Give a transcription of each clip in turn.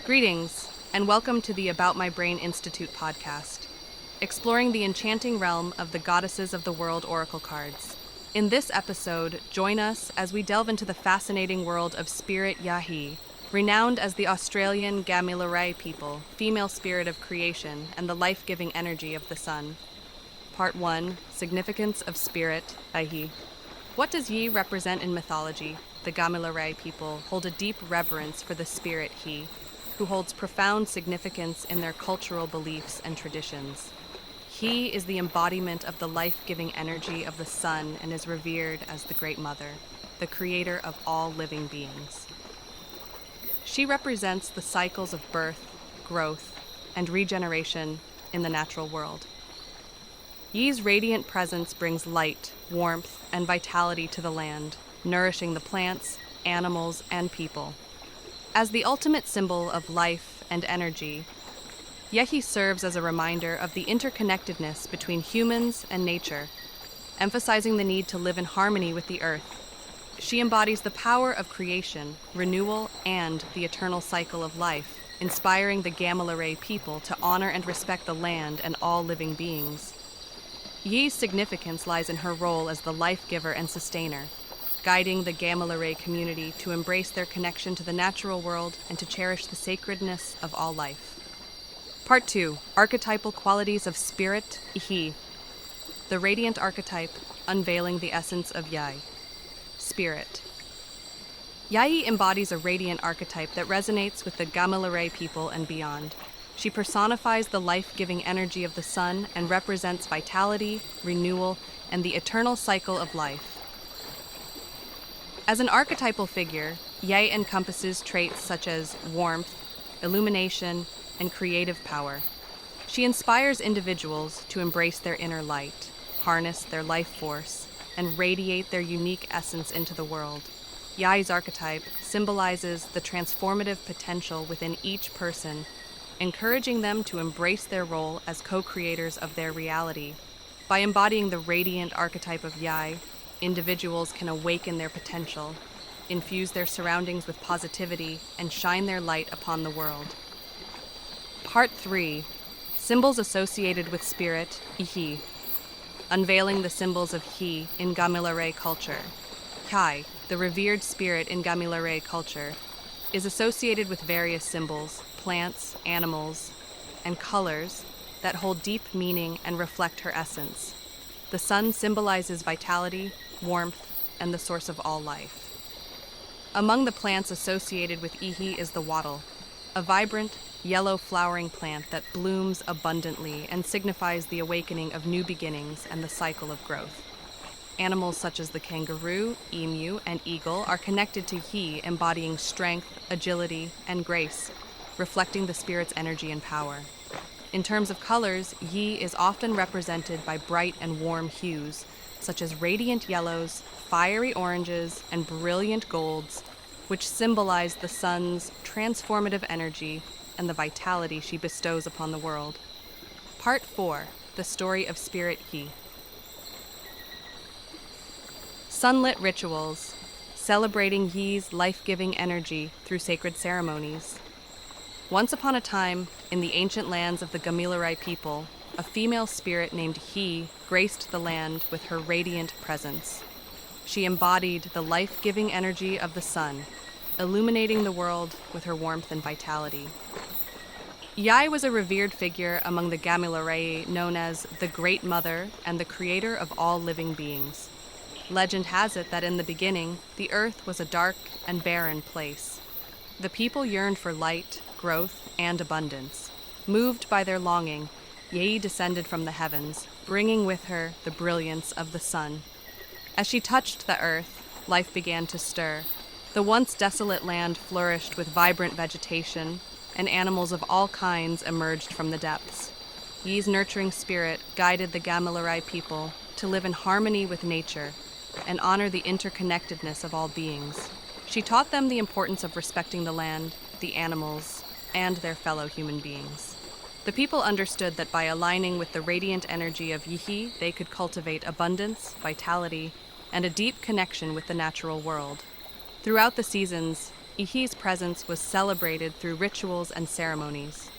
Greetings, and welcome to the About My Brain Institute podcast, exploring the enchanting realm of the Goddesses of the World oracle cards. In this episode, join us as we delve into the fascinating world of Spirit Yhi, renowned as the Australian Gamay people, female spirit of creation and the life-giving energy of the sun. Part 1, Significance of Spirit Yhi. What does Yhi represent in mythology? The Gamay people hold a deep reverence for the spirit Yhi, who holds profound significance in their cultural beliefs and traditions. Yhi is the embodiment of the life-giving energy of the sun and is revered as the Great Mother, the creator of all living beings. She represents the cycles of birth, growth, and regeneration in the natural world. Yi's radiant presence brings light, warmth, and vitality to the land, nourishing the plants, animals, and people. As the ultimate symbol of life and energy, Yhi serves as a reminder of the interconnectedness between humans and nature, emphasizing the need to live in harmony with the earth. She embodies the power of creation, renewal, and the eternal cycle of life, inspiring the Gamay people to honor and respect the land and all living beings. Yi's significance lies in her role as the life-giver and sustainer, guiding the Gamay community to embrace their connection to the natural world and to cherish the sacredness of all life. Part 2, Archetypal Qualities of Spirit Yhi. The Radiant Archetype, Unveiling the Essence of Yhi. Spirit. Yhi embodies a radiant archetype that resonates with the Gamay people and beyond. She personifies the life-giving energy of the sun and represents vitality, renewal, and the eternal cycle of life. As an archetypal figure, Yhi encompasses traits such as warmth, illumination, and creative power. She inspires individuals to embrace their inner light, harness their life force, and radiate their unique essence into the world. Yhi's archetype symbolizes the transformative potential within each person, encouraging them to embrace their role as co-creators of their reality. By embodying the radiant archetype of Yhi, individuals can awaken their potential, infuse their surroundings with positivity, and shine their light upon the world. Part 3, Symbols associated with Spirit Yhi. Unveiling the symbols of Yhi in Gamay culture. Yhi, the revered spirit in Gamay culture, is associated with various symbols, plants, animals, and colors that hold deep meaning and reflect her essence. The sun symbolizes vitality, warmth, and the source of all life. Among the plants associated with Yhi is the wattle, a vibrant, yellow flowering plant that blooms abundantly and signifies the awakening of new beginnings and the cycle of growth. Animals such as the kangaroo, emu, and eagle are connected to Yhi, embodying strength, agility, and grace, reflecting the spirit's energy and power. In terms of colors, Yhi is often represented by bright and warm hues, such as radiant yellows, fiery oranges, and brilliant golds, which symbolize the sun's transformative energy and the vitality she bestows upon the world. Part 4, The Story of Spirit Yhi. Sunlit rituals, celebrating Yi's life-giving energy through sacred ceremonies. Once upon a time, in the ancient lands of the Gamay people, a female spirit named Yhi graced the land with her radiant presence. She embodied the life-giving energy of the sun, illuminating the world with her warmth and vitality. Yhi was a revered figure among the Gamay, known as the Great Mother and the creator of all living beings. Legend has it that in the beginning, the earth was a dark and barren place. The people yearned for light, growth, and abundance. Moved by their longing, Yhi descended from the heavens, bringing with her the brilliance of the sun. As she touched the earth, life began to stir. The once desolate land flourished with vibrant vegetation, and animals of all kinds emerged from the depths. Yi's nurturing spirit guided the Gamay people to live in harmony with nature and honor the interconnectedness of all beings. She taught them the importance of respecting the land, the animals, and their fellow human beings. The people understood that by aligning with the radiant energy of Yhi, they could cultivate abundance, vitality, and a deep connection with the natural world. Throughout the seasons, Yhi's presence was celebrated through rituals and ceremonies.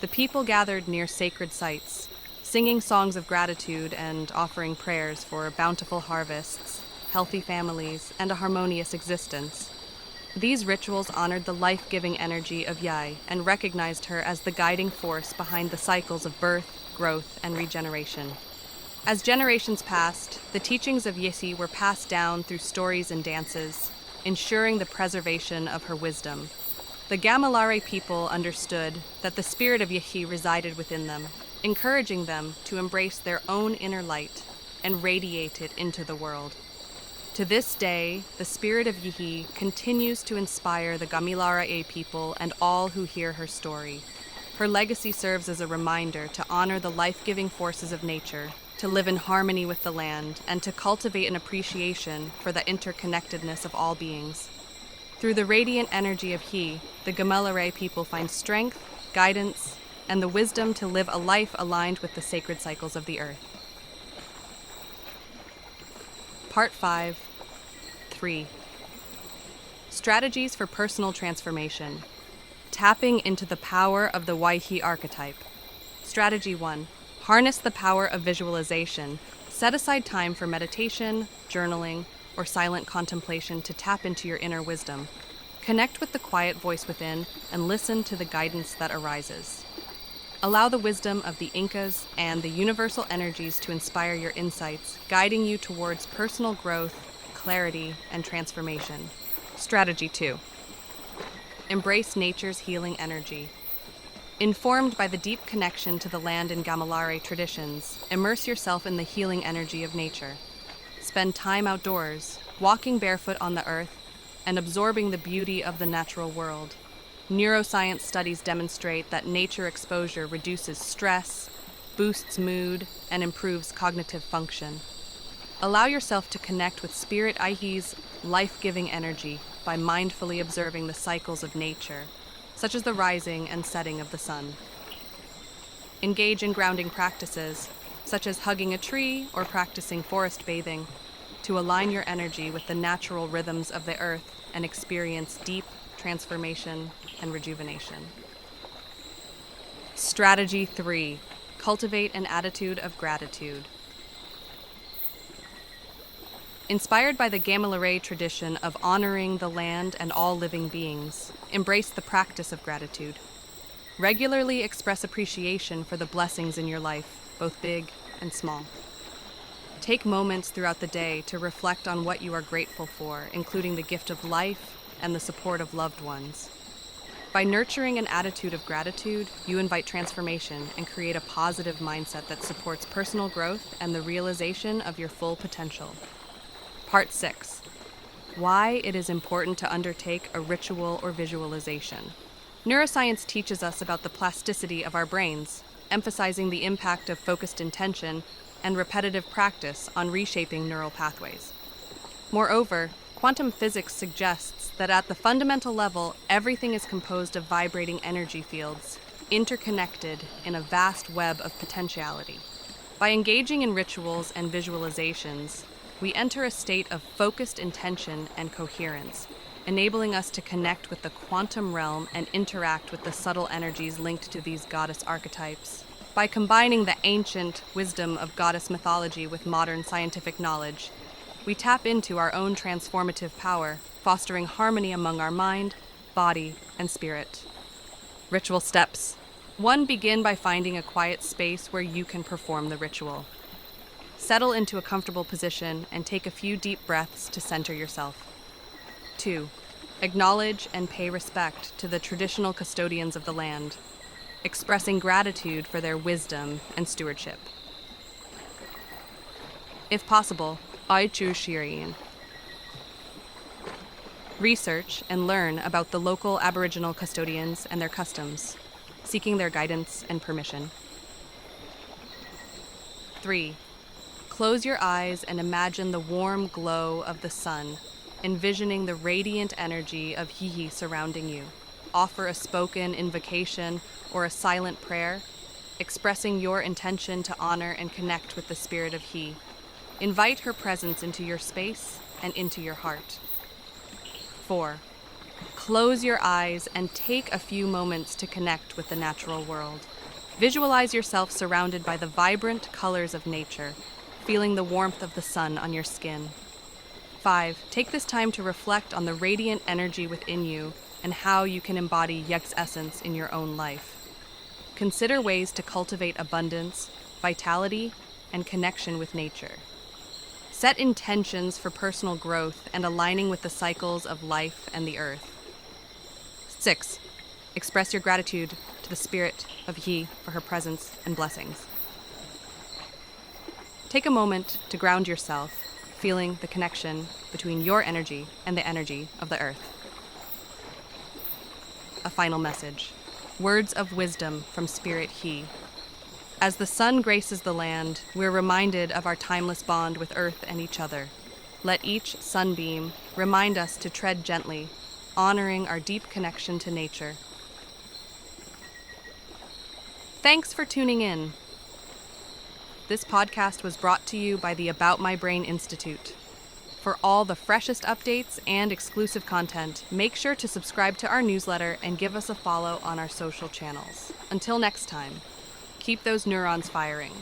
The people gathered near sacred sites, singing songs of gratitude and offering prayers for bountiful harvests, healthy families, and a harmonious existence. These rituals honored the life-giving energy of Yhi and recognized her as the guiding force behind the cycles of birth, growth, and regeneration. As generations passed, the teachings of Yhi were passed down through stories and dances, ensuring the preservation of her wisdom. The Gamay people understood that the spirit of Yhi resided within them, encouraging them to embrace their own inner light and radiate it into the world. To this day, the spirit of Yhi continues to inspire the Gamay people and all who hear her story. Her legacy serves as a reminder to honor the life-giving forces of nature, to live in harmony with the land, and to cultivate an appreciation for the interconnectedness of all beings. Through the radiant energy of Yhi, the Gamay people find strength, guidance, and the wisdom to live a life aligned with the sacred cycles of the earth. Part 5. 3. Strategies for personal transformation. Tapping into the power of the Yhi archetype. Strategy 1. Harness the power of visualization. Set aside time for meditation, journaling, or silent contemplation to tap into your inner wisdom. Connect with the quiet voice within and listen to the guidance that arises. Allow the wisdom of the Incas and the universal energies to inspire your insights, guiding you towards personal growth, clarity, and transformation. Strategy 2. Embrace nature's healing energy. Informed by the deep connection to the land in Gamay traditions, immerse yourself in the healing energy of nature. Spend time outdoors, walking barefoot on the earth, and absorbing the beauty of the natural world. Neuroscience studies demonstrate that nature exposure reduces stress, boosts mood, and improves cognitive function. Allow yourself to connect with Spirit Yhi's life-giving energy by mindfully observing the cycles of nature, such as the rising and setting of the sun. Engage in grounding practices, such as hugging a tree or practicing forest bathing, to align your energy with the natural rhythms of the earth and experience deep transformation and rejuvenation. Strategy 3. Cultivate an attitude of gratitude. Inspired by the Gamay tradition of honoring the land and all living beings, embrace the practice of gratitude. Regularly express appreciation for the blessings in your life, both big and small. Take moments throughout the day to reflect on what you are grateful for, including the gift of life and the support of loved ones. By nurturing an attitude of gratitude, you invite transformation and create a positive mindset that supports personal growth and the realization of your full potential. Part 6. Why it is important to undertake a ritual or visualization. Neuroscience teaches us about the plasticity of our brains, emphasizing the impact of focused intention and repetitive practice on reshaping neural pathways. Moreover, quantum physics suggests that at the fundamental level, everything is composed of vibrating energy fields, interconnected in a vast web of potentiality. By engaging in rituals and visualizations, we enter a state of focused intention and coherence, enabling us to connect with the quantum realm and interact with the subtle energies linked to these goddess archetypes. By combining the ancient wisdom of goddess mythology with modern scientific knowledge, we tap into our own transformative power, fostering harmony among our mind, body, and spirit. Ritual steps. 1. Begin by finding a quiet space where you can perform the ritual. Settle into a comfortable position and take a few deep breaths to center yourself. 2. Acknowledge and pay respect to the traditional custodians of the land, expressing gratitude for their wisdom and stewardship. If possible, I choose Shirian. Research and learn about the local Aboriginal custodians and their customs, seeking their guidance and permission. 3. Close your eyes and imagine the warm glow of the sun, envisioning the radiant energy of Yhi surrounding you. Offer a spoken invocation or a silent prayer, expressing your intention to honor and connect with the spirit of Yhi. Invite her presence into your space and into your heart. 4. Close your eyes and take a few moments to connect with the natural world. Visualize yourself surrounded by the vibrant colors of nature, feeling the warmth of the sun on your skin. 5. Take this time to reflect on the radiant energy within you and how you can embody Yhi's essence in your own life. Consider ways to cultivate abundance, vitality, and connection with nature. Set intentions for personal growth and aligning with the cycles of life and the earth. 6. Express your gratitude to the spirit of Yhi for her presence and blessings. Take a moment to ground yourself, feeling the connection between your energy and the energy of the earth. A final message. Words of wisdom from Spirit Yhi. As the sun graces the land, we're reminded of our timeless bond with earth and each other. Let each sunbeam remind us to tread gently, honoring our deep connection to nature. Thanks for tuning in. This podcast was brought to you by the About My Brain Institute. For all the freshest updates and exclusive content, make sure to subscribe to our newsletter and give us a follow on our social channels. Until next time, keep those neurons firing.